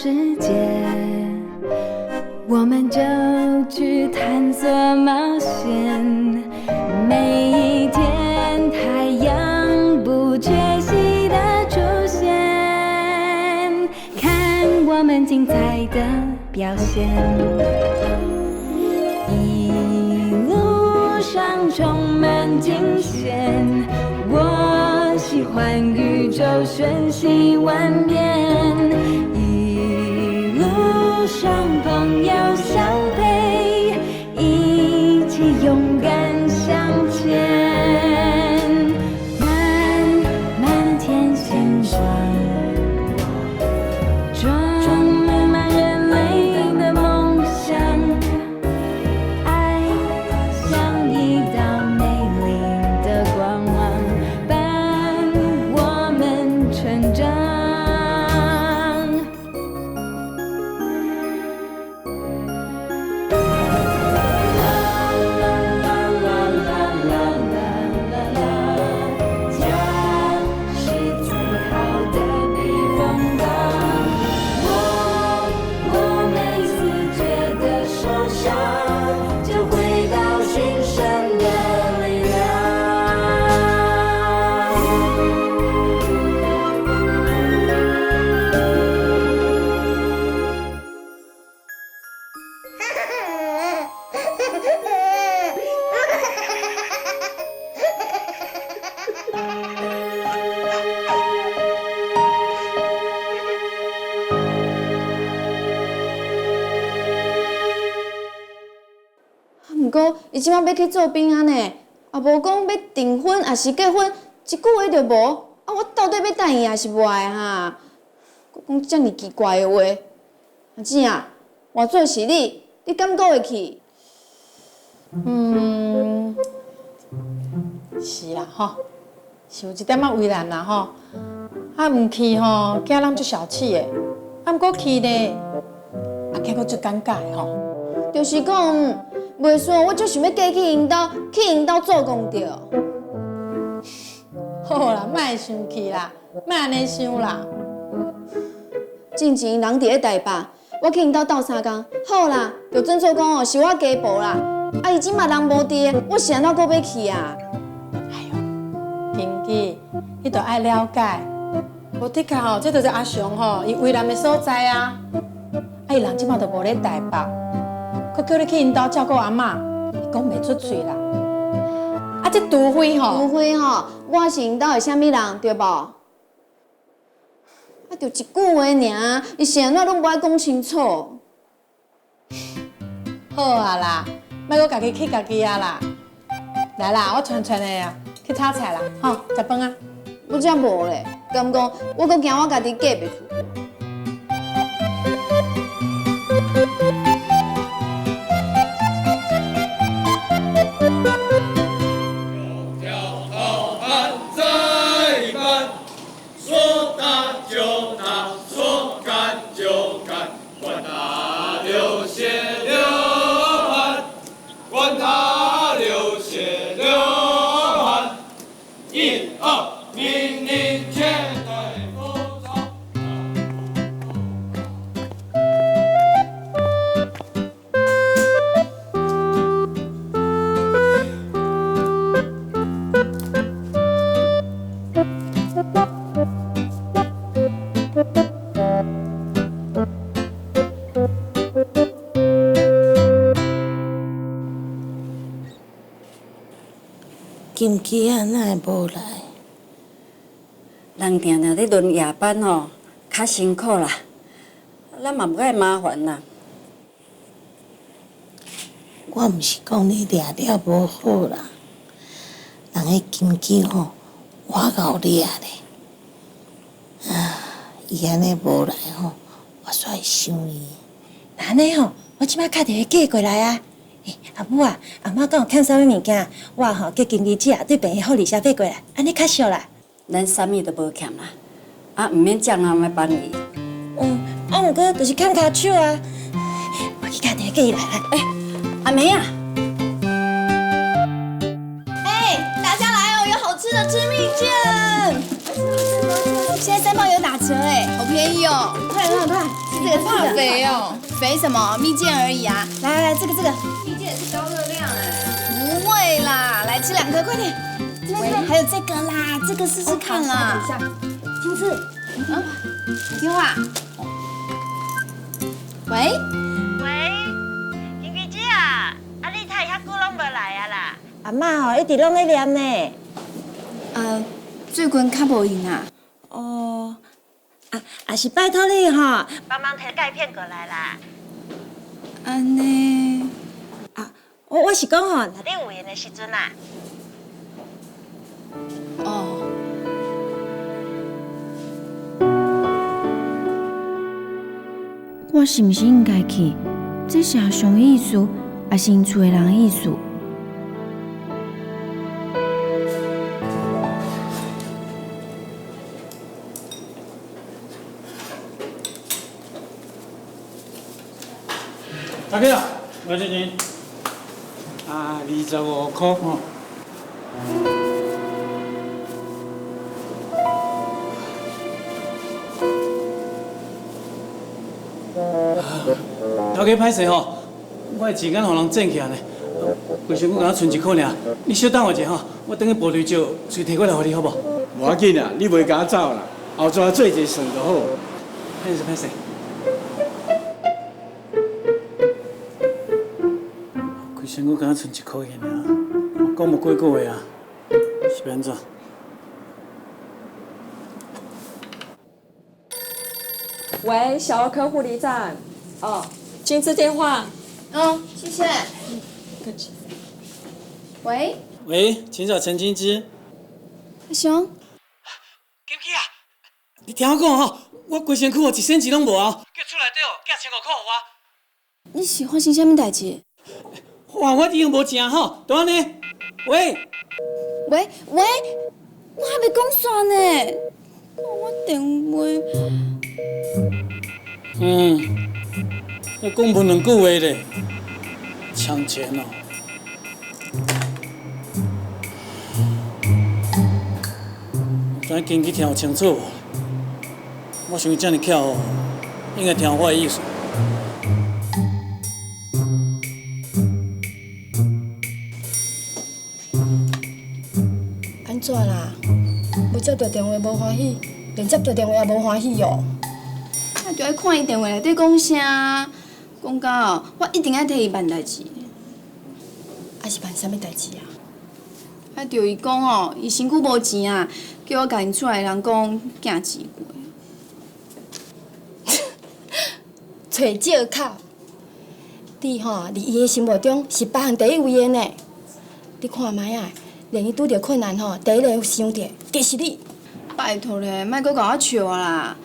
世界，我们就去探索冒险。每一天，太阳不缺席的出现，看我们精彩的表现。一路上充满惊险，我喜欢宇宙瞬息万变。一路上朋友相陪，一起勇敢向前。漫漫天星光，装满人类的梦想。爱像一道美丽的光芒，伴我们成长。不过，伊即摆要去做兵啊呢，也无讲要订婚还是结婚，一句话就无。啊，我到底要等伊还是无爱哈？讲遮尔奇怪的话，阿姊啊，换做是你，你敢过会去？是啦吼，是有一点仔为难啦吼。啊，唔去吼，惊人足小气的；啊，毋过去呢，啊，结果足尴尬的吼。就是讲，袂算，我就想要嫁去因兜，去因兜做公着。好啦，莫生气啦，莫安尼想啦。进前人伫咧台北，我去因兜斗3工，好啦，就准做讲哦，是我家婆啦。啊，伊即马人无伫，我是安怎阁要去啊？哎呦，金记，你着爱了解。无的确吼，这就是阿雄吼，伊为难的所在啊。啊，伊人即马着无咧台北，佮叫你去因兜照顾阿嬷，伊讲袂出嘴啦。啊，这除非吼，除非吼，我是因兜的啥物人，对无？啊，就一句话尔，伊是安怎拢无爱讲清楚。好啊啦，莫阁家己气家己啊啦。来啦，我串的啊，去炒菜啦，吼，食饭啊。我遮无咧，敢讲我阁惊我家己嫁袂出。金鸡啊，哪会无来？人定定咧轮夜班吼，较辛苦啦。咱嘛无爱麻烦啦。我毋是讲你掠了无好啦，人迄金鸡吼，我够掠咧。啊，伊安尼无来吼，我煞会想伊。安尼吼，我即摆打电话寄过来啊。阿母啊，阿妈讲有欠啥物物件，我吼叫经理姐对病院护理社买过来，安尼较俗啦。咱啥物都无欠啦，啊，毋免这样啊，要帮伊。毋过就是欠骹手啊。我去打电话叫伊来啦。阿梅啊，大家来哦，有好吃的吃蜜饯。现在3包有打折哎，好便宜哦！快！怕肥哦，肥什么？蜜饯而已啊！来，这个，蜜饯也是高热量哎。不会啦，来吃2颗，快点。这边还有这个啦，这个试试看啦。金枝，电话。喂，金鱼姐啊，你太遐久拢无来啊啦？阿嬷吼一直拢在念呢。最近较无闲啊。哦，也是拜托你吼，帮忙摕钙片过来啦。安尼。我是讲吼，你有闲的时阵啊，哦。我是毋是应该去？这是阿雄意思，还是因厝的人意思？大哥啊，多少钱？25块吼。大哥歹势吼，我的钱敢互人挣起来呢，规身躯敢剩1块尔，你小等我一下吼，我等去报旅照，随摕过来给你好不好？无要紧啦，你袂甲我走啦，后抓做一算就好。歹势。规身躯敢剩1块尔，讲无几个月啊，是要安怎？喂，小儿科护理站。哦，金枝电话。哦，谢谢。喂，喂，请找陈金枝。阿雄，金枝啊，你听我讲吼，我规身躯一仙钱拢无啊，叫厝内底哦，寄1500块互我。你是发生啥物代志？哇，我已经无钱吼，就安尼。喂，我还没讲煞呢，我电话。要讲不2句话咧，抢钱哦。知影经济听有清楚无？我想伊遮尔巧哦，应该听我的意思。安怎啦？要接到电话无欢喜，连接到电话也无欢喜哦。那就爱看伊电话内底讲啥，讲到我一定爱替伊办代志。啊是办啥物代志啊？啊，着伊讲哦，伊身躯无钱啊，叫我甲因厝内人讲寄钱过。找借口。你吼，伫伊的心目中是别行第一位的呢。你看卖啊，连伊拄着困难吼，第一个想到就是你。拜托咧，莫搁甲我笑啦！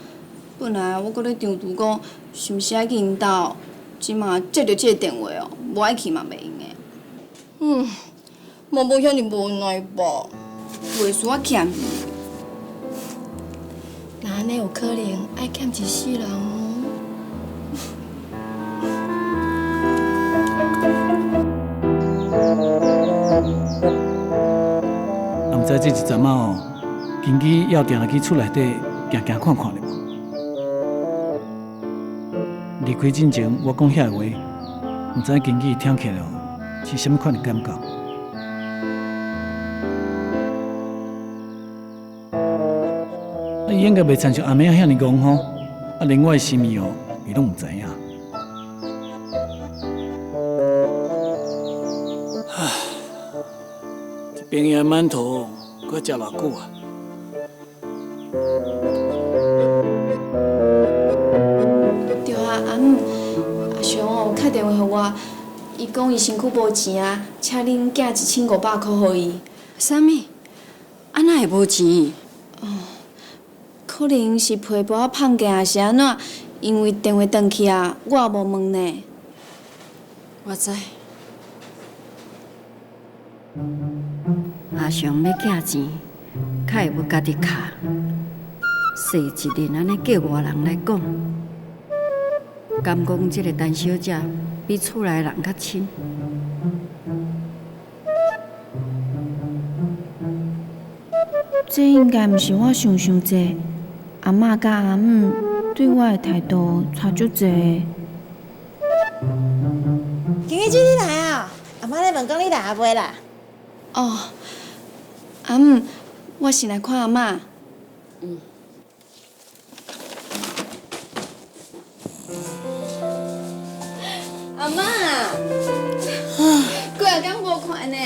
本来我搁咧张图讲，是毋是爱去因兜，即马接到即个电话哦，无爱去嘛袂用的。无遐尼无奈吧？袂输我欠伊。那安尼有可能爱欠一世人哦。啊，毋知这一阵仔哦，经济要定来去厝内底行行看看咧无？离开之前，我讲遐个话，毋知经济听起来是啥物款的感觉？伊应该袂亲像阿妹遐尼戆吼，连我的心意哦，伊拢毋知影。这平野馒头，搁食偌久啊？对啊，阿雄哦，有打电话给我，伊讲伊身躯无钱啊，请恁寄1500块互伊。啥物？安那会无钱？可能是皮包放假还是安怎？因为电话断去啊，我也无问呢。我知。阿雄要寄钱，较会要家己卡。细一日安尼叫外人来讲，敢讲这个陈小姐比厝内人较亲？这应该毋是我想济，阿嬷甲阿姆对我的态度差足济。金玉姐，你来啊！阿妈咧问讲你来啊未啦？哦，阿姆，我是来看阿嬷。阿嬷，几啊天无看呢，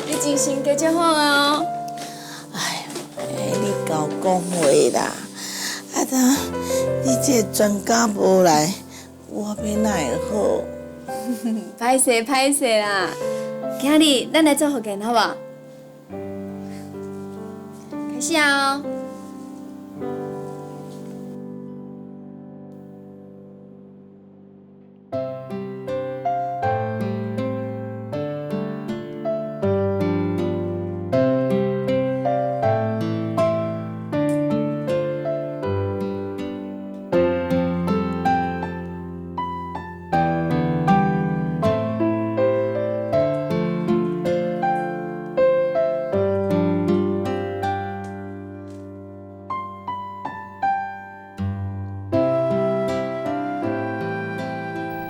你精神加足好哦。你搞讲话啦！啊，当你这专家无来，我要哪会好？歹势啦，今日咱来做福建好无？开始啊、哦！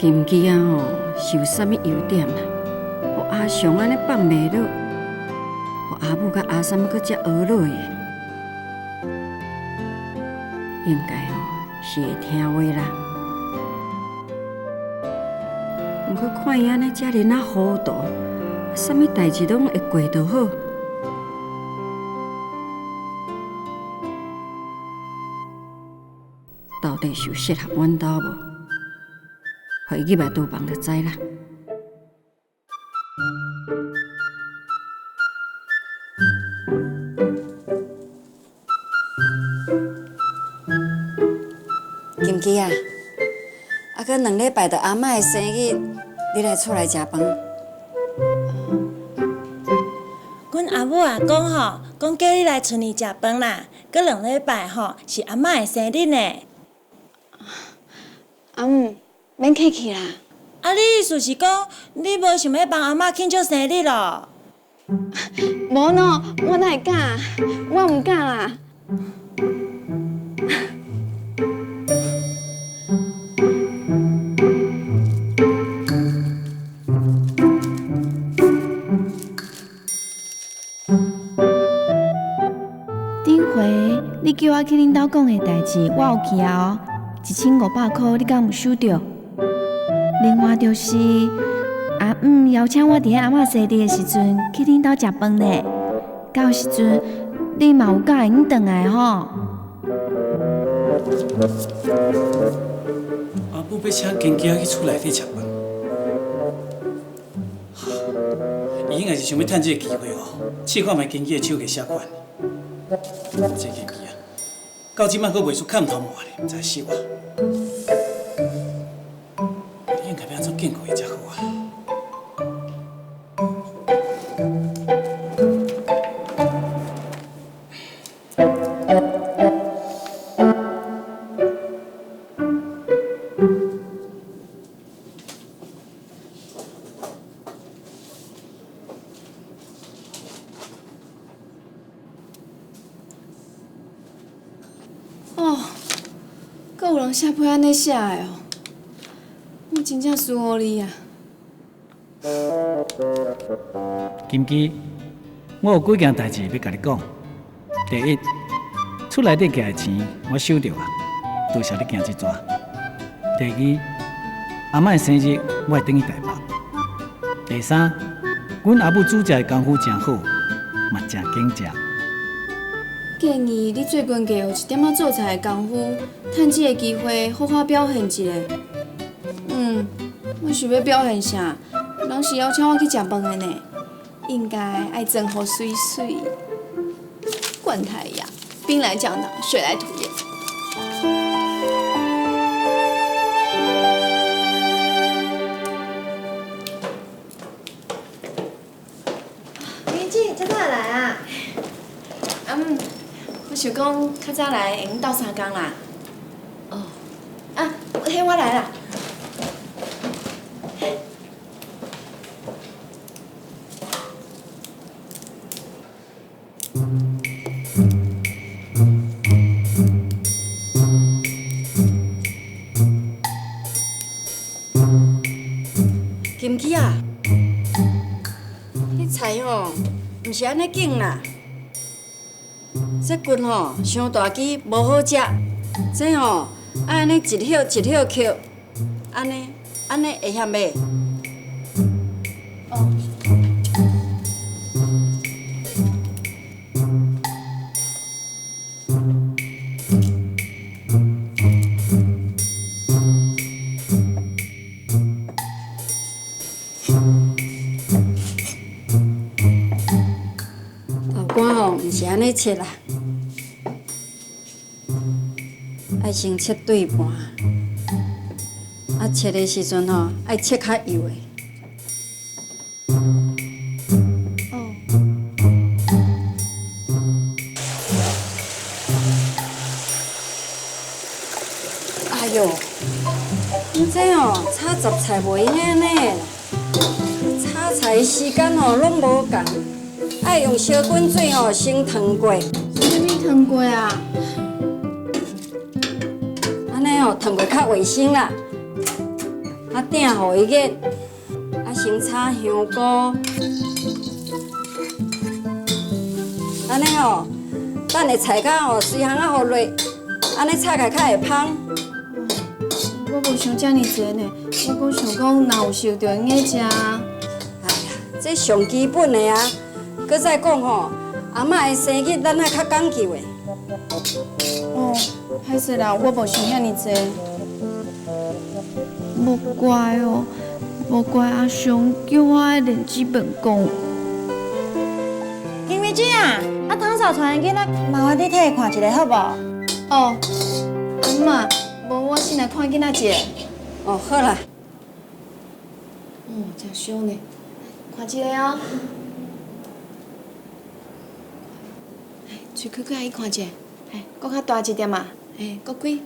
金枝啊吼，是有啥物优点啊？互阿雄安尼放袂落，互阿母甲阿三搁遮学落去，应该吼是会听话啦。毋过看伊安尼遮尔啊糊涂，啥物代志拢会过就好。到底是有适合阮兜无？互伊入来厨房就知啦。金枝啊，啊，搁2礼拜就阿嬷的生日，你来厝内食饭。阮阿母啊讲吼，讲叫你来厝里食饭啦。搁2礼拜吼是阿嬷的生日呢。阿姆，免客气啦。啊，你意思是讲你无想要帮阿嬷庆祝生日咯？无喏，我哪会敢？我毋敢啦。顶回你叫我去恁兜讲的代志，我有记哦，1500块，你敢有收着？另外就是阿姆邀请我伫阿嬷生日的时阵去恁兜食饭呢，到时阵你嘛有甲因转来吼。阿母要请金枝去厝内底食饭，伊应该是想要趁这个机会哦，试看卖金枝的手艺写款。这金枝啊，到即摆阁袂出看头毛咧，毋知死我。应该要安怎建构伊才好啊？哦，阁有人写批安尼写的哦，我真正输乎你啊！金枝，我有几件代志要甲你讲。第一，厝内底寄的钱我收着啊，多谢你惊这逝。第二，阿嬷的生日我会等去台北。第三，阮阿母煮食的功夫真好，嘛真精食。建议你最近加有一点仔做菜的功夫，趁这个机会好好表现一下。我想要表现啥？人是邀请我去食饭的呢，应该爱装好水水。灌太阳，兵来将挡，水来土掩。林姐，这哪来啊？我想讲较早来会用斗3工啦。哦，啊，嘿，我来啦。金鸡啊，迄菜吼，毋是安尼拣啦。这棍吼伤大支，无好食。这吼爱安尼一条一条扣，安尼会嫌袂？豆干吼，毋是安尼切啦，爱先切对半，切的时阵吼，爱切较幼的。哎哟，这吼炒杂菜袂安尼，炒菜时间吼拢无共，爱用小滚水吼先烫过。什么烫过啊？安尼吼烫过较卫生啦。鼎互伊热，先炒香菇，安尼吼，等下菜甲吼水烘互落，安尼炒起来较会芳。我无想遮尼济呢，我讲想讲，若有熟着用个食。哎呀，这上基本的啊，搁再讲吼，阿嬷的生日咱爱较讲究的。哦，歹势啦，我无想遐尼济。无怪哦，无怪阿雄叫我爱练基本功。金美姐啊，汤嫂传囡仔，麻烦你替伊看一下好无？哦，阿嬷，无我先来看囡仔者。哦，好啦。真凶呢，看一个哦。喙齿阿姨看一下，搁较大一点嘛，搁几，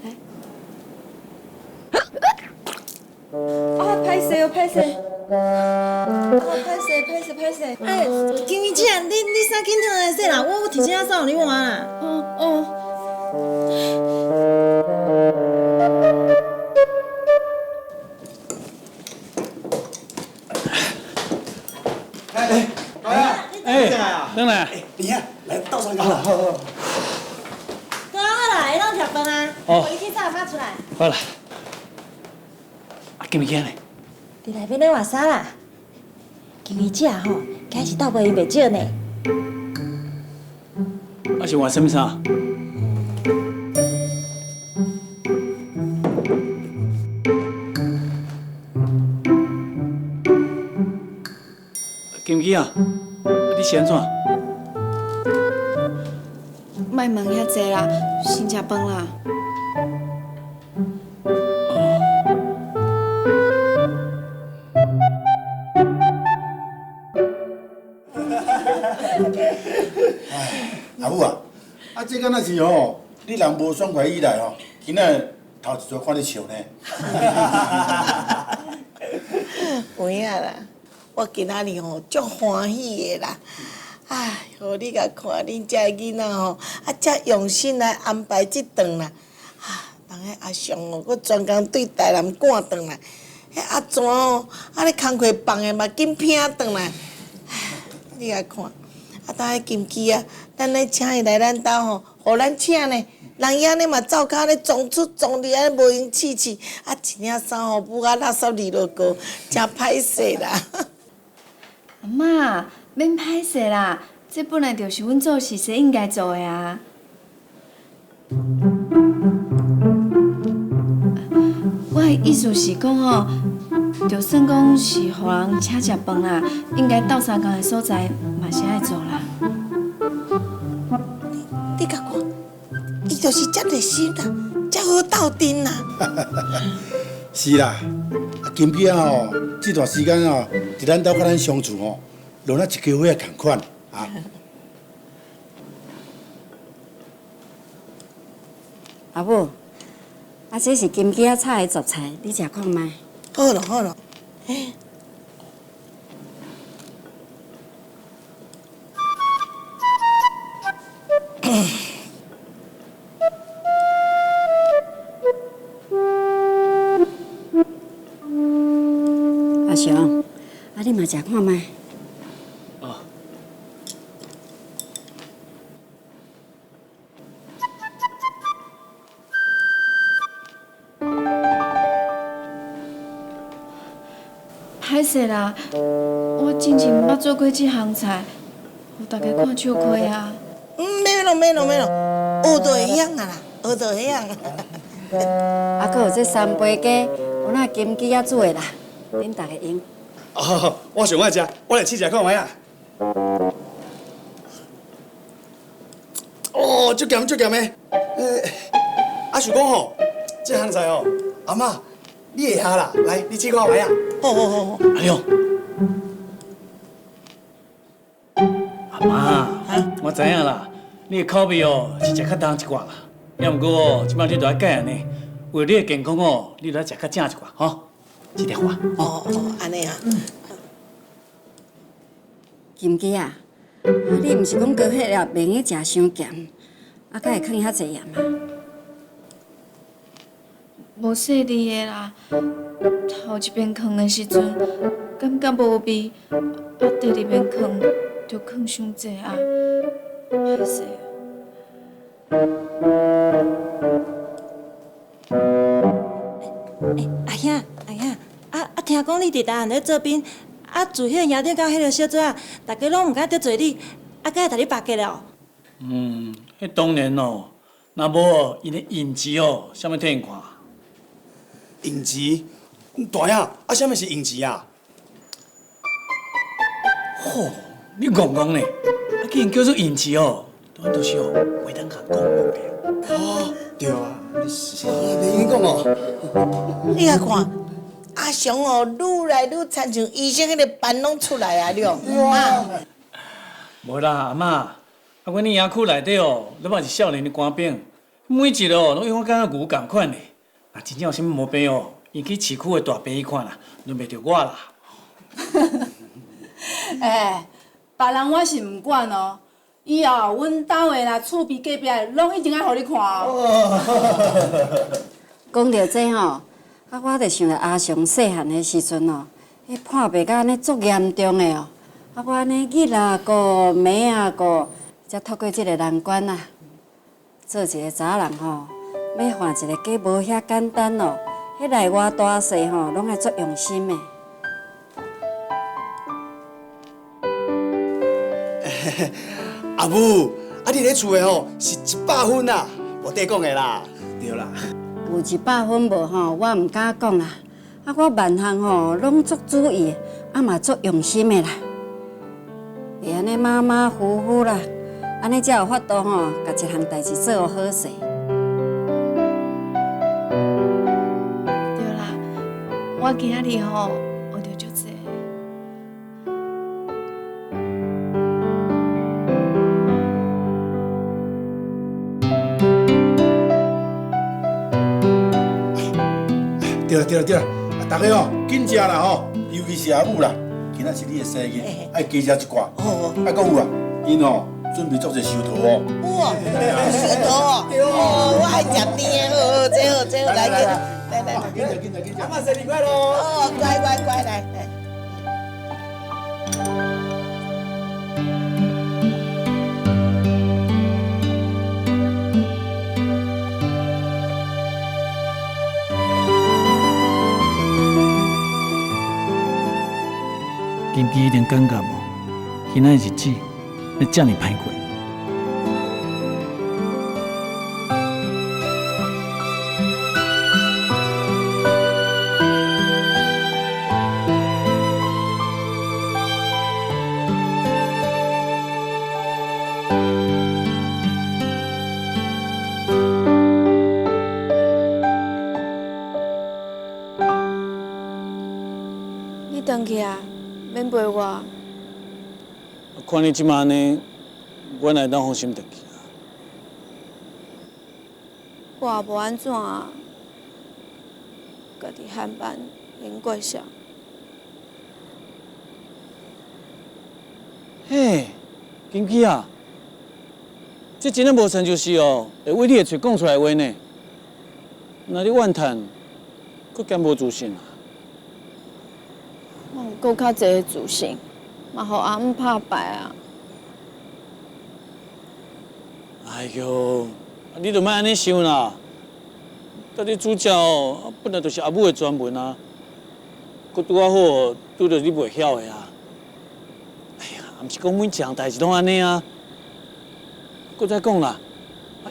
歹势哦，歹势！歹势！哎，金美姐，你啥紧烫的说啦？我提前送你换啦。等来。你看，来倒上个。好啦，会当食饭啊。哦。你去早发出来。好啦。金美姐呢？伫内面咧换衫啦。金美姐吼，今日倒卖伊袂少呢。是换什么衫？金美啊，你是安怎？莫问遐济啦，先食饭啦。阿母啊，这敢若是吼，你人无爽快以来吼，今仔头一撮看你笑呢。有影啦，我今仔日吼足欢喜的啦！哎，互你甲看恁遮囡仔吼，遮用心来安排这顿啦。人迄阿雄哦，佮专工对台南赶转来，迄阿全哦，咧工课放的嘛紧拼转来。你甲看，当迄金鸡啊，咱咧请伊来咱兜吼，互咱请呢。人伊安尼嘛走骹咧撞出撞入，安尼无用气，一领衫吼母啊垃圾离落高，真歹势啦。阿嬷，免歹势啦，这本来就是阮做事应该做的啊。我的意思是讲吼，就算讲是互人请食饭啦，应该斗相共的所在嘛是爱做啦。你甲看，伊就是遮热心啦，遮好斗阵啦。是啦，金皮啊吼，这段时间哦，伫咱兜甲咱相处吼，落咱一家伙仔同款啊。阿母，这是金鸡仔炒的杂菜，你食看卖。好咯好咯，阿雄，你嘛食看卖。哦。歹势啦，我真正毋捌做过这项菜，互大家看笑亏啊。免咯，学就会晓啊啦，学就会晓。啊，搁有这三杯鸡，我那金鸡仔煮的啦，恁大家用。哦，我上爱食，我来试食看卖啊。哦，足咸的。想讲吼，这项菜吼，阿嬷你会晓啦，来，你试看卖啊。好。哎呦，阿妈，我知影啦，你的口味哦是食较重一寡啦，要毋过哦，即摆你都爱改安尼，为你的健康哦，你都爱食较正一寡，吼，记得话。哦，安尼啊。金鸡啊，你毋是讲高血压免去食伤咸，啊，敢会囥遐济盐啊？无细腻的啦，头一遍囥的时阵感觉无味，啊，第二遍囥就囥伤济啊，歹势啊。阿兄，听讲你伫台湾咧做兵，自迄个野着到迄个小嘴啊，大家拢毋敢得罪你，敢会甲你巴结了？迄当然咯，若无因的印字哦，啥物替因看？影集，大爷，啥物是影集啊？吼，你戆戆呢？既然叫做印字哦，都是哦，袂当甲讲的。哦，对啊，你是袂用讲哦。你来看，阿雄哦，愈来愈亲像医生迄个斑拢出来啊了。哇！无啦，阿嬷，啊，阮呢营区内底哦，你嘛是少年的官兵，每一个哦，拢永远敢若牛共款的。啊，真正有啥物毛病哦，伊去市区的大病院看啦，轮袂着我啦。别人我是毋管哦，以后阮兜的啦、厝边隔壁的，拢一定爱互你看哦。讲到这吼，我就想到阿雄细汉的时阵哦，迄破病甲安尼足严重的哦，我安尼日啊过、暝啊过，才透过这个难关啊。做一个查人吼，要换一个计无遐简单哦，迄内外大细吼，拢爱足用心的。阿母，你咧厝的吼是100分啦，无得讲的啦，对啦。有100分无吼，我毋敢讲啦。我万项吼拢足注意，嘛足用心的啦。会安尼马马虎虎啦，安尼才有法度吼，甲一项代志做好势。对啦，我今仔日吼学着足济。对啦，大家哦，紧食啦吼，尤其是阿母啦，今仔是你的生日，爱加食一寡。啊，搁有啊，因哦准备做者寿桃哦。哇，寿桃哦，我爱食甜的，好，这好，来，紧，阿嬷生日快乐！哦，乖，来。金鸡一定感觉无，今仔日子要遮尔歹过。你回去啊，免陪我。看你即马呢，我哪会当放心回去啊？我也无安怎啊，家己汉班用过上。嘿，金鸡啊，这真诶无成就是哦，会为你的嘴讲出来话呢。若你怨叹，佫减无自信啊？我有够较侪的自信，嘛互阿姆拍败啊。哎呦，你著莫安尼想啦。到底主角本来就是阿母的专门啊，佮拄啊好，拄着你袂晓的啊。哎呀，也毋是讲每一项代志拢安尼啊。佮再讲啦，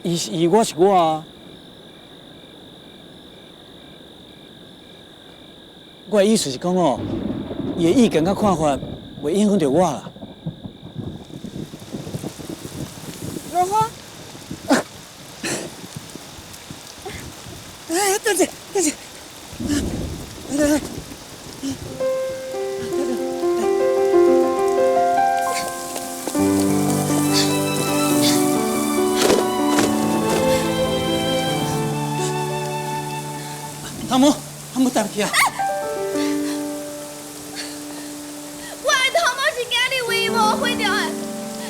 伊是伊，我是我啊。我的意思是讲哦，伊的意见甲看法袂影响到我啦。落花。哎，等下，来。汤姆带去啊！我的头毛是惊你为无毁掉的，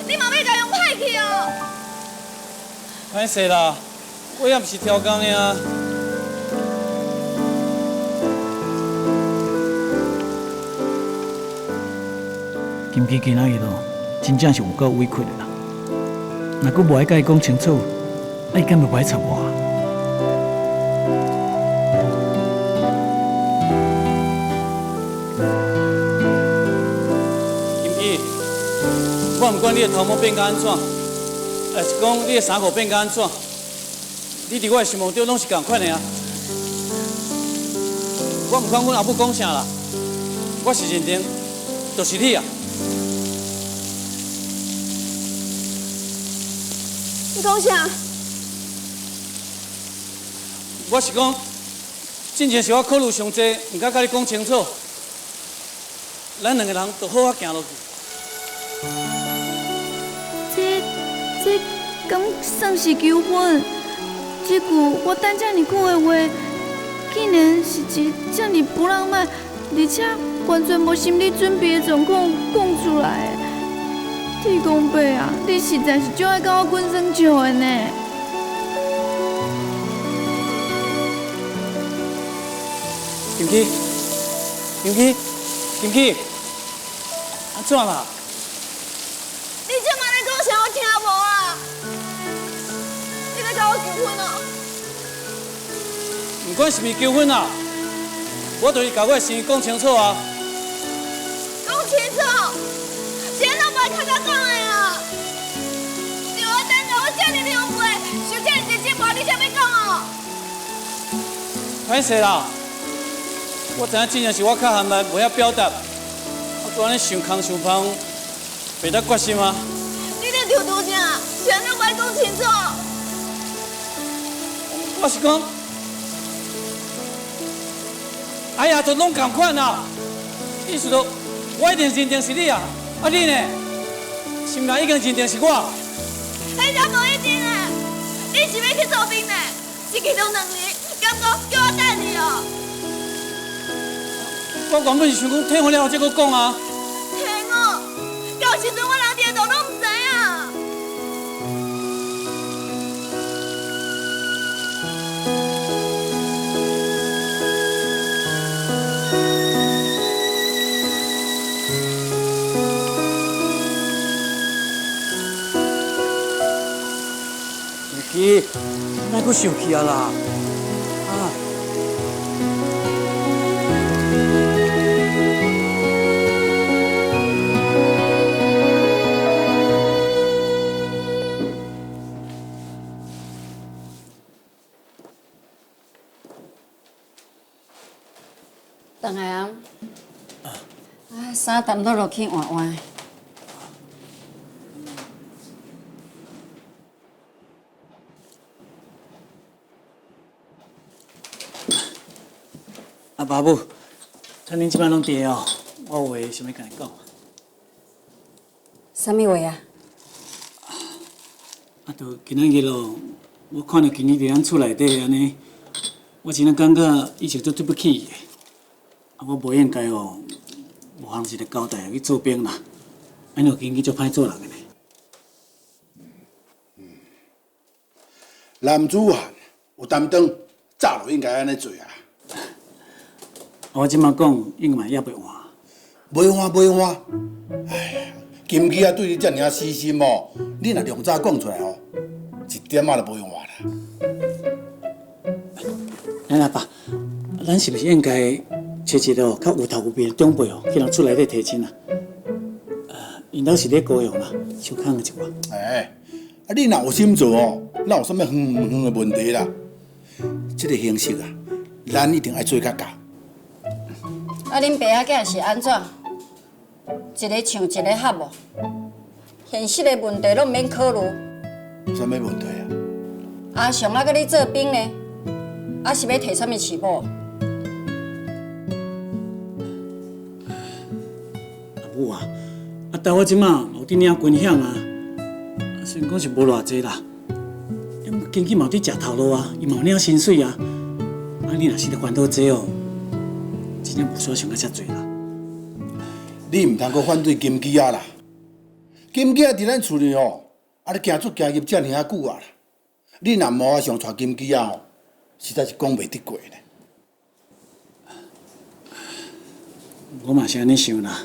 你嘛要甲用歹去哦。歹势啦，我也毋是挑工尔。金基今仔日咯，真正是有够委屈的啦。若佫无爱甲伊讲清楚，伊敢袂歹插我？金基，我毋管你的头毛变甲安怎，还是讲你的衫裤变甲安怎，你伫我的心目中拢是共款的啊。我毋管阮阿母讲啥啦，我是认定，就是你啊。你讲啥？我是讲，之前是我考虑上济，毋敢甲你讲清楚。咱两个人就好好行落去。这敢算是求婚？这句我等这么久的话，竟然是一这么不浪漫，而且完全无心理准备的状况讲出来的。天公伯啊，你实在是最爱甲我滚生笑的呢。金基，安怎啦？你这嘛在讲啥？我听无啊！你在甲我求婚哦？不管是毋求婚啊，我就是甲我的心意讲清楚啊。讲清楚，谁都袂较讲的啊！你我等下我这么两岁，受这么一折磨，你才要讲哦？歹势啦，我知影真正是我较含慢，袂晓表达，我拄安尼想空想芳，袂当决心啊。你咧抽拄啥？谁都袂讲清楚。我是讲，哎呀，都拢共款啦。意思都，我一定认定是你啊，啊你呢？心内已经认定是我。迄才无一定啊！你是要去做兵呢？是去中2年，敢讲叫我等你哦？我原本是想讲退婚了后再搁讲啊。退我？到时阵我连地图拢唔知啊！去，莫搁生气啊啦！啊！当下啊，衫澹落去换换。啊，爸母，趁恁即摆拢伫哦，我有话想要甲你讲。啥物话啊？啊，就今仔日咯，我看到今日伫咱厝内底安尼，我真正感觉伊是做对不起伊的。啊，我无应该哦，无行一个交代去做兵啦，安尼今日就歹做人的呢。男子汉有担当，早就应该安尼做啊。我即摆讲，应该嘛也袂晚。袂换袂换。哎呀，金鸡啊，对你遮尔死心哦，你若量早讲出来哦，一点仔都袂换啦。哎阿爸，咱是不是应该找一个较有头有面的长辈哦，去人厝内底提亲啊？因兜是咧高雄啦，小康一寡。哎，啊，你若有心做哦，哪有啥物远的问题啦？这个形式啊，咱一定爱做较到。啊，恁爸仔囝是安怎？一个唱一个合无？现实的问题拢毋免考虑。啥物问题啊？阿雄啊，甲你做兵呢？啊，是要摕啥物饲某？阿母啊，但我即马有伫领军饷啊，虽然讲是无偌济啦，因经济嘛有伫食头路啊，伊嘛有领薪水啊。啊，你若是咧烦恼这哦，真正无需要想到遮济啦。你毋通阁反对金鸡啊啦！金鸡啊，伫咱厝里哦，啊，咧行出行入遮尔啊久啊啦。你若无想带金鸡啊吼，实在是讲袂得过呢。我嘛是安尼想啦。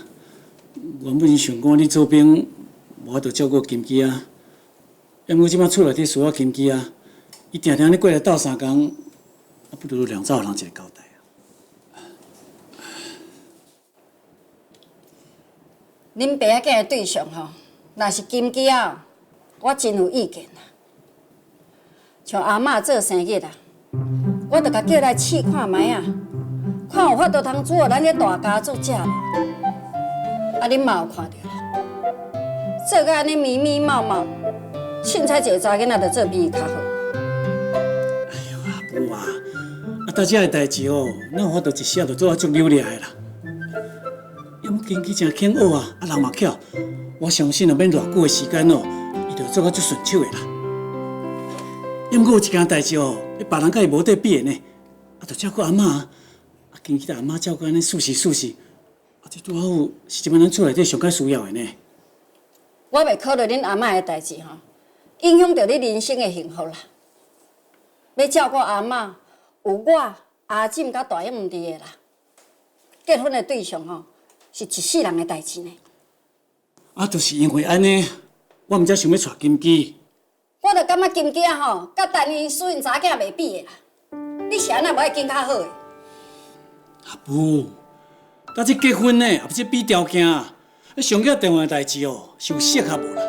原本是想讲你做兵，无法度照顾金鸡啊。因为即摆厝内底需要金鸡啊，伊定定咧过来斗3工，啊，不如两早人一个交代啊。恁爸仔囝的对象吼，若是金鸡啊，我真有意见啦。像阿嬷做生意啦，我着甲叫来试看卖啊，看有法度通煮互咱个大家族食无。啊，恁嘛有看到啦，做甲安尼咪咪冒冒，凊彩一个查囡仔着做比伊较好。哎呦，阿母啊，大家的代志哦，哪有法度一下就做啊足流利的啦。因经济真肯学啊，人嘛巧，我相信啊免偌久的时间哦，伊就做啊足顺手的啦。因过有一件代志哦，别人甲伊无得比的呢，就照顾阿嬷啊，经济阿嬷照顾安尼舒适，这拄好是即摆咱厝内底上较需要的呢。我袂考虑恁阿嬷的代志吼，影响到你人生的幸福啦。要照顾阿嬷，有我阿婶甲大英毋伫的啦。结婚的对象吼，是一世人的代志呢。啊，就是因为安尼，我毋才想要娶金鸡。我着感觉金鸡啊吼，甲陈英输因查囝袂比的啦。你是安那无爱更较好的？阿母，甲这结婚呢，也不是比条件啊。上个重要的代志哦，是有适合无啦。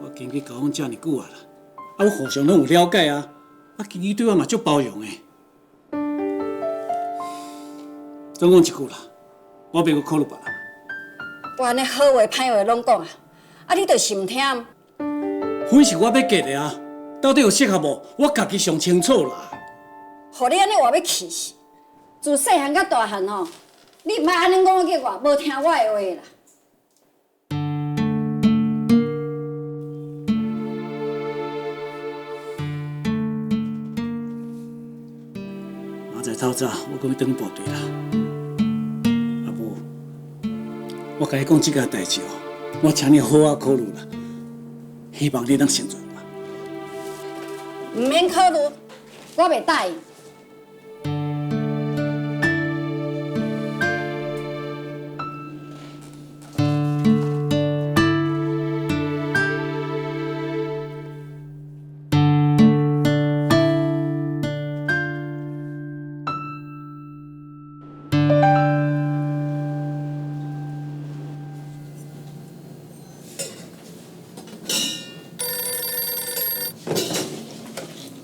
我经济交往遮尔久啊啦，我互相拢有了解啊，经济对我嘛足包容的。总讲一句啦，我袂阁考虑别人。我安尼好话歹话拢讲啊，你着是毋听。婚是我要结的啊，到底有适合无？我家己上清楚啦。互你安尼话要气死！自细汉到大汉吼，你毋爱安尼误解我，无听我的话啦。明仔透早我讲要转部队啦。阿母，我甲你讲这件代志哦，我请你好好考虑啦，希望你能成全我。毋免考虑，我袂答应。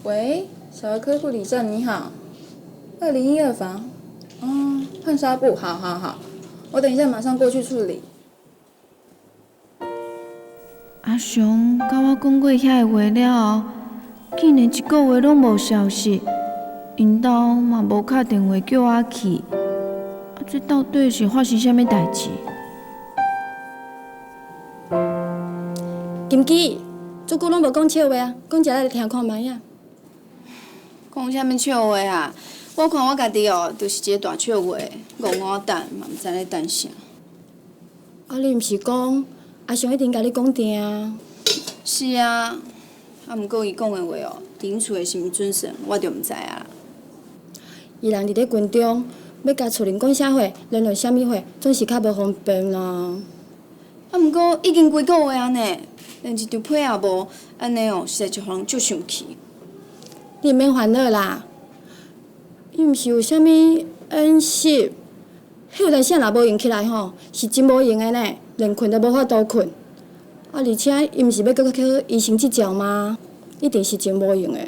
喂，小儿科护理站，你好，201房，换纱布，好，我等一下马上过去处理。阿雄甲我讲过遐个话了后，竟然一个月拢无消息，因兜嘛无打电话叫我去，这到底是发生啥物代志？金鸡，足久拢无讲笑话啊，讲一下来听看卖啊。讲啥物笑话啊？我看我家己哦，就是一个大笑话，倭等嘛，毋知咧等啥。啊，你毋是讲阿雄一定甲你讲定？是啊，毋过伊讲的话哦，顶厝的是毋准算，我就毋知啊。伊人伫咧军中，要甲厝邻讲啥货，联络啥物货，总是较无方便啦。啊，毋过已经几个月啊呢，连一张批也无，安尼哦，实在就互人足生气。你免烦恼啦，伊毋是有啥物演习，迄有阵时若无用起来吼，是真无用的呢，连困都无法度困。啊，而且伊毋是要搁去医生执照吗？一定是真无用的。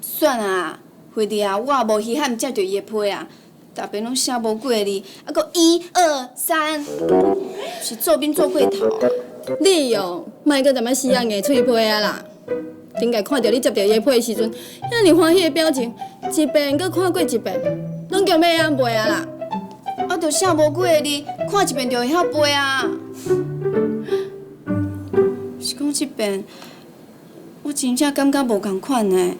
算啊，惠弟啊，我也无稀罕接到伊的批啊，逐边拢写无几个字，啊，搁1、2、3，是做兵做过头。你哦，莫搁踮咧死啊硬喙批啊啦！顶个看到你接到伊的批的时阵，遐尼欢喜的表情，一遍搁看过一遍，拢叫要安背啊啦！啊，着写无几个字，看一遍就会晓背啊。是讲即遍，我真正感觉无共款呢。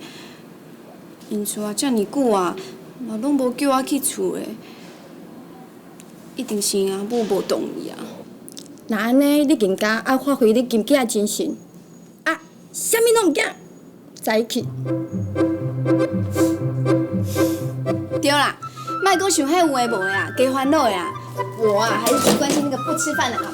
因厝啊，遮尔久啊，嘛拢无叫我去厝的，一定是阿母无同意啊。那安尼，你更加爱发挥你金姐的精神啊，啥物拢毋惊，在去。对啦，莫讲想遐有诶无诶啊，加烦恼诶啊。我啊，还是最关心那个不吃饭的阿伯。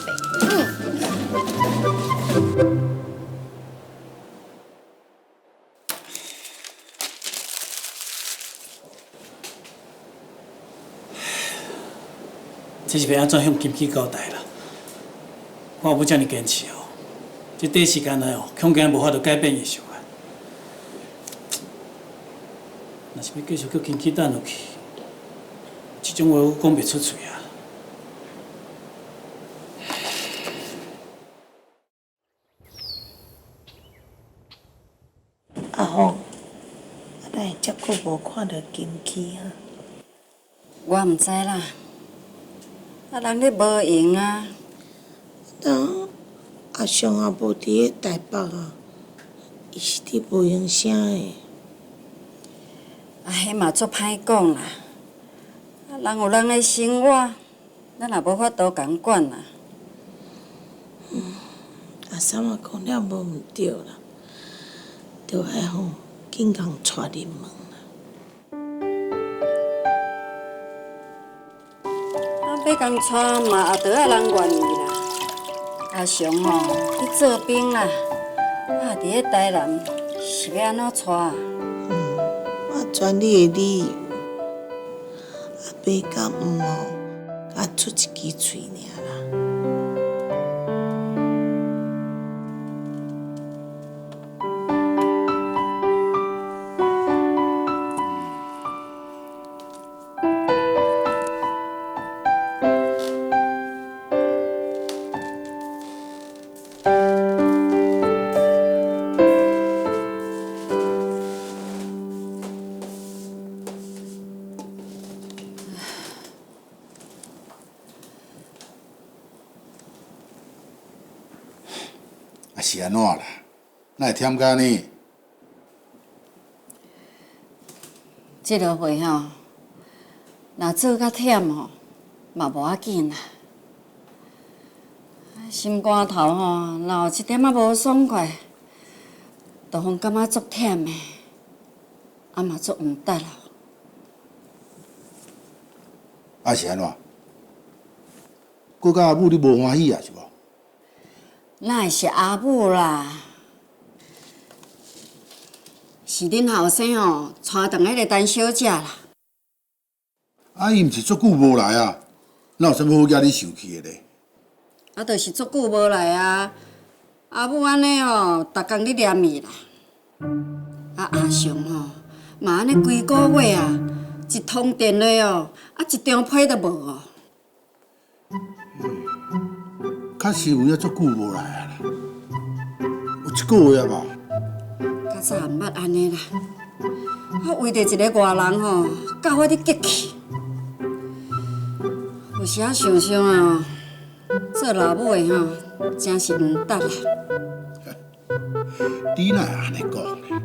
这是要安怎向金枝交代啦？我要遮尔坚持哦，这短时间内哦，恐惊无法度改变伊想法。若是要继续叫金枝等落去，这种话我讲袂出嘴啊。阿凤，哪会遮久无看到金枝啊？我毋知啦，啊人咧无闲啊。当阿尚也无伫咧台北啊，伊是伫无闲啥的？啊，迄嘛足歹讲啦。啊，人有人的生活，咱也无法度共管啦。阿三啊讲了无毋对啦，着爱吼紧共带入门啦。啊，要共带嘛，也着爱人愿意啦。阿雄吼去做兵啦，啊，伫咧台南是要安怎带啊？我传你的理由，阿爸甲毋吼，甲出一支喙尔啦。啊是安怎啦？哪会忝甲呢？即落会吼，若做甲忝吼，嘛无要紧啦。心肝头吼，若有一点仔无爽快，就互感觉足忝的，啊嘛足毋值啦。啊是安怎？佮甲阿母你无欢喜啊是无？哪会是阿母啦？是恁后生哦，带动迄个陈小姐啦。啊伊毋是足久无来啊，哪有啥物好惹你生气的咧？啊，就是足久无来啊！阿母安尼哦，逐工咧念伊啦。啊，阿雄吼，嘛安尼规个月啊，一通电话哦，啊一张批都无哦。确实有影足久无来啊啦，有一个月啊吧。较早毋捌安尼啦，我为着一个外人吼，教我咧激气。有时啊想想啊，做老母的吼，真是毋值啦。你哪会安尼讲呢？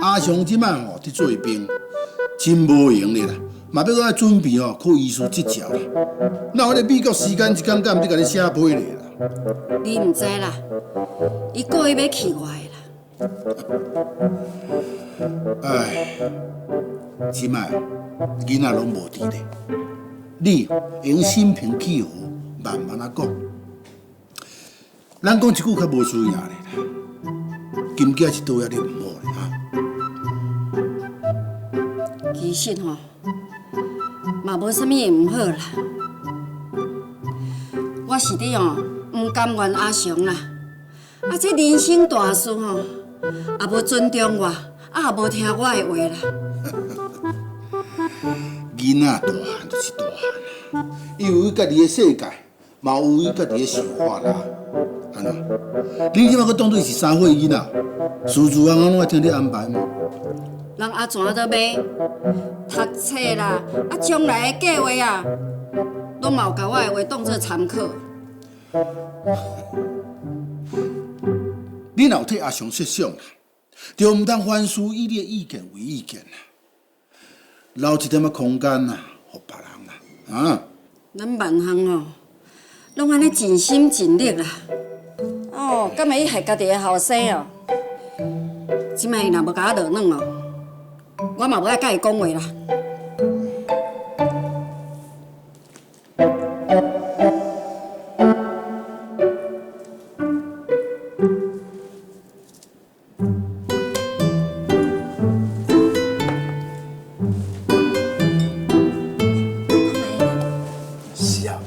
阿雄即摆吼伫做兵，真无闲咧啦，嘛要搁爱准备吼考医师执照啦。哪有咧美国时间一点点伫甲你写批咧啦？你毋知啦，伊故意要气我的啦。哎，即摆囡仔拢无伫咧，你用心平气和，慢慢啊讲。咱讲一句较无需要咧啦，金家是倒遐你唔好咧哈。其实吼，嘛无啥物唔好啦。我是咧哦，唔甘愿阿雄啦。啊，这人生大事吼，也无尊重我，也无听我的话啦。囡仔大汉就是大汉啦，伊有伊家己的世界，嘛有伊家己的想法啦。安怎？你即摆搁当作是三岁囡仔，事事安拢爱听你安排吗？人阿全都买读册啦，啊，将来的计划啊，拢嘛有甲我的话当作参考。你若有替阿雄设想啦，就毋通凡事以你的意见为意见啦，留一点仔空间啦，互别人啦，啊！咱万项哦，拢安尼尽心尽力啦。哦，敢会伊害家己的后生哦？即摆伊若无甲我落软哦，我嘛无爱甲伊讲话啦。是啊。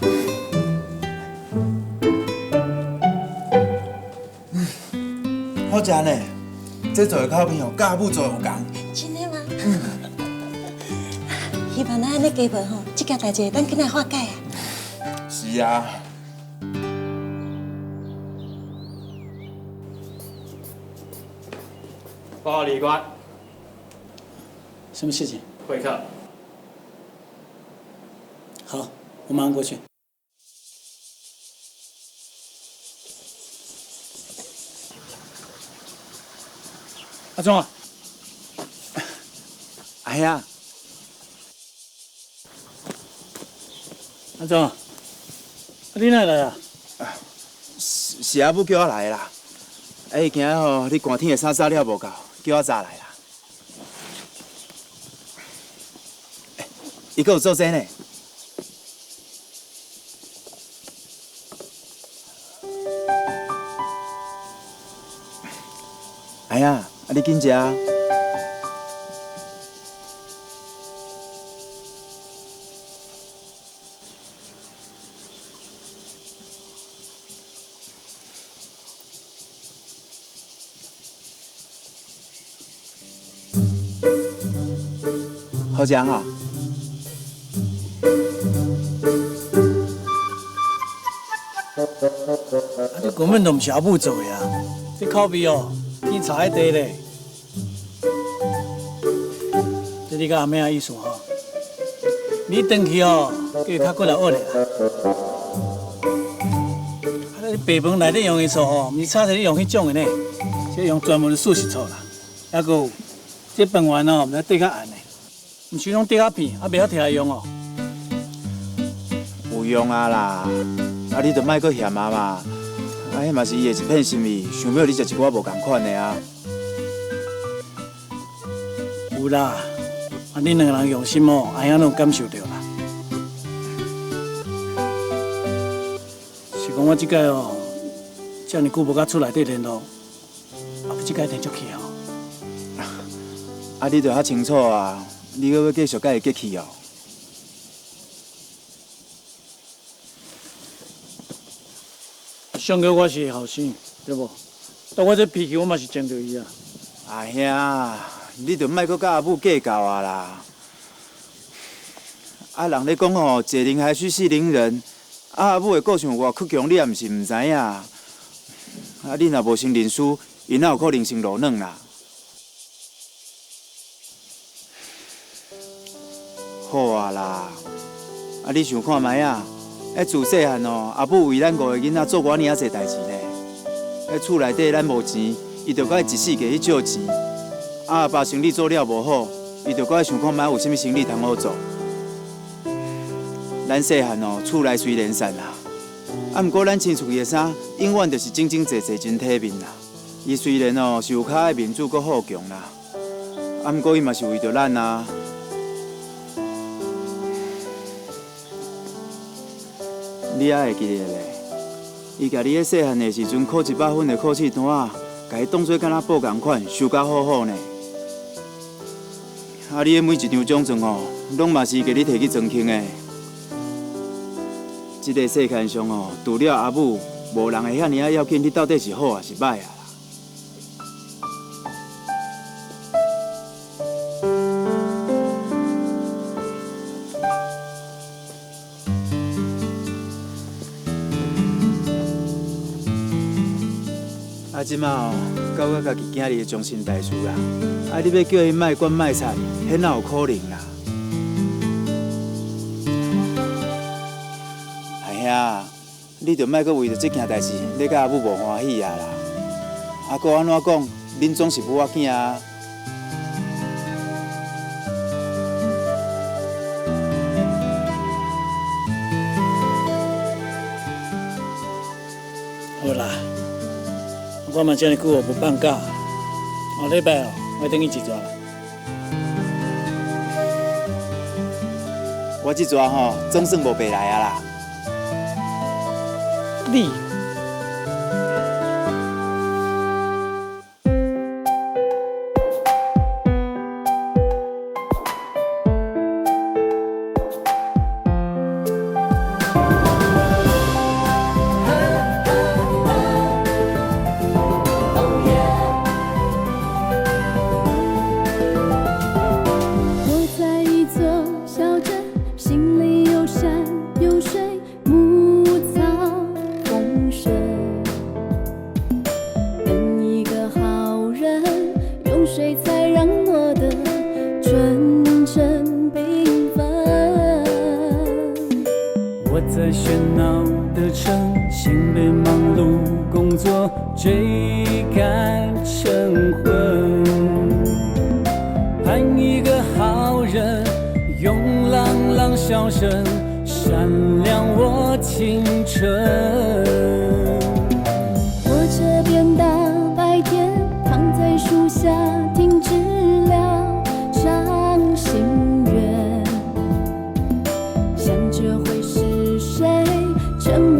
好食呢，这做的口味哦，甲母做有共。真的吗？希望咱安尼加饭吼，这件代志咱紧来化解啊。是啊。报告李官，什么事情？会客。好，我马上过去。阿忠啊，哎呀，阿忠，你哪来啊？是阿母叫我来的啦。伊今日吼，你寒天的衫衫了无够，叫我早来啦。伊阁有做这呢。哎呀，你紧食啊！好食哈！这根本都不是阿母做的啊！这口味哦，天差一地嘞。这你甲阿妹啊意思吼？你回去哦，叫伊较过来学咧啦。啊，你白饭内底用的醋吼，毋是炒出你用迄种的呢，这用专门的素食醋啦。还佫有，这饭圆哦，毋知缀较暗的，毋是拢缀较片，啊，袂晓摕来用哦。有用啊啦，啊你着莫阁嫌啊嘛，啊迄嘛是伊的一片心意，想要你食一寡无共款的啊。有啦，啊恁两个人用心哦，阿兄拢感受到啦。是讲我即摆哦，遮尔久无甲厝内底联络，啊不即摆连续去哦。啊你着较清楚啊，你阁要继续甲伊结去哦。上个我是后生，对无？但我这脾气我嘛是争着伊啊。阿兄，你着莫阁甲阿母计较啊啦！啊，人咧讲吼，解铃还须系铃人。啊，阿母的个性偌倔强，你也毋是毋知影。啊，你若无成认输，伊哪有可能成路软啦？好啊啦，啊，你想看觅啊？自细汉哦，阿母为咱5个囡仔做偌尔啊侪代志呢。厝内底咱无钱，伊着甲伊一世界去借钱。啊，爸生意做了无好，伊着甲伊想看觅有啥物生意通好做。咱细汉哦，厝内虽然散啦，啊，毋过咱穿出去的衫，永远着是整整齐齐、真体面啦。伊虽然哦是有较爱面子，阁好强啦，啊，毋过伊嘛是为着咱啊。你还会记得嘞？伊甲你咧细汉的时阵考100分的考试单啊，甲伊当作敢若报共款，收甲好好呢。啊，你的每一张奖状哦，拢嘛是给你摕去装庆的。这个世界上哦，除了阿母，无人会遐尔要紧，你到底是好还是歹啊？啊，即马哦，到我家己囝儿的终身大事啦。啊，你要叫伊卖管卖菜，迄哪有可能啦？哎呀，你着莫阁为着这件代志，你甲阿母无欢喜啊啦！啊，搁安怎讲？恁总是母仔囝啊！好啦。我嘛遮尔久无放假，下礼拜哦，我等去一逝啦。我这逝吼，总算无白来啊啦。你。在喧闹的城，心被忙碌工作追赶成魂，盼一个好人用朗朗笑声闪亮我青春。我这边大白天躺在树下停止了掌心月，想着会是谁沉默